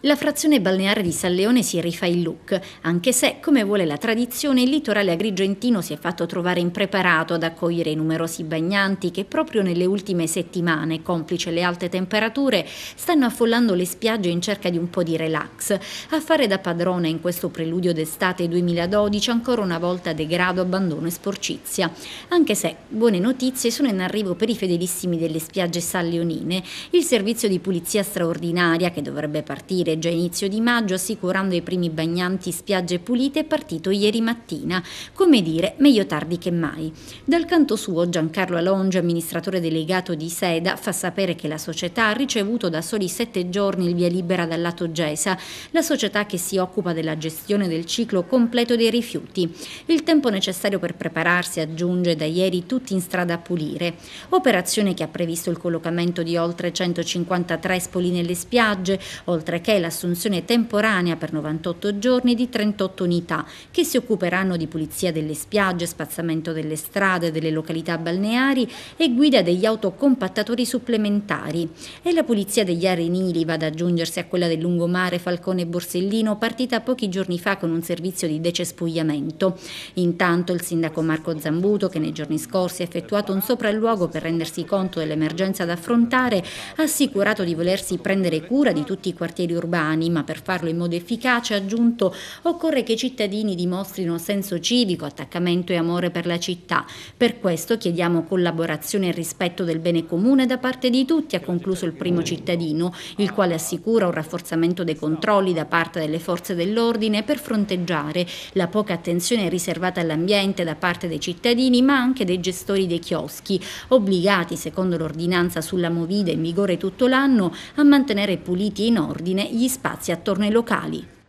La frazione balneare di San Leone si rifà il look, anche se, come vuole la tradizione, il litorale agrigentino si è fatto trovare impreparato ad accogliere i numerosi bagnanti che proprio nelle ultime settimane, complice le alte temperature, stanno affollando le spiagge in cerca di un po' di relax. A fare da padrone in questo preludio d'estate 2012 ancora una volta degrado, abbandono e sporcizia. Anche se buone notizie sono in arrivo per i fedelissimi delle spiagge sanleonine. Il servizio di pulizia straordinaria, che dovrebbe partire già inizio di maggio assicurando ai primi bagnanti spiagge pulite, è partito ieri mattina. Come dire, meglio tardi che mai. Dal canto suo Giancarlo Alongi, amministratore delegato di SEDA, fa sapere che la società ha ricevuto da soli 7 giorni il via libera dal lato Gesa, la società che si occupa della gestione del ciclo completo dei rifiuti. Il tempo necessario per prepararsi, aggiunge, da ieri tutti in strada a pulire. Operazione che ha previsto il collocamento di oltre 150 trespoli nelle spiagge, oltre che l'assunzione temporanea per 98 giorni di 38 unità che si occuperanno di pulizia delle spiagge, spazzamento delle strade, delle località balneari e guida degli autocompattatori supplementari. E la pulizia degli arenili va ad aggiungersi a quella del lungomare Falcone e Borsellino, partita pochi giorni fa con un servizio di decespugliamento. Intanto il sindaco Marco Zambuto, che nei giorni scorsi ha effettuato un sopralluogo per rendersi conto dell'emergenza da affrontare, ha assicurato di volersi prendere cura di tutti i quartieri urbani, ma per farlo in modo efficace, ha aggiunto, occorre che i cittadini dimostrino senso civico, attaccamento e amore per la città. Per questo chiediamo collaborazione e rispetto del bene comune da parte di tutti, ha concluso il primo cittadino, il quale assicura un rafforzamento dei controlli da parte delle forze dell'ordine per fronteggiare la poca attenzione riservata all'ambiente da parte dei cittadini, ma anche dei gestori dei chioschi, obbligati, secondo l'ordinanza sulla Movida in vigore tutto l'anno, a mantenere puliti e in ordine gli spazi attorno ai locali.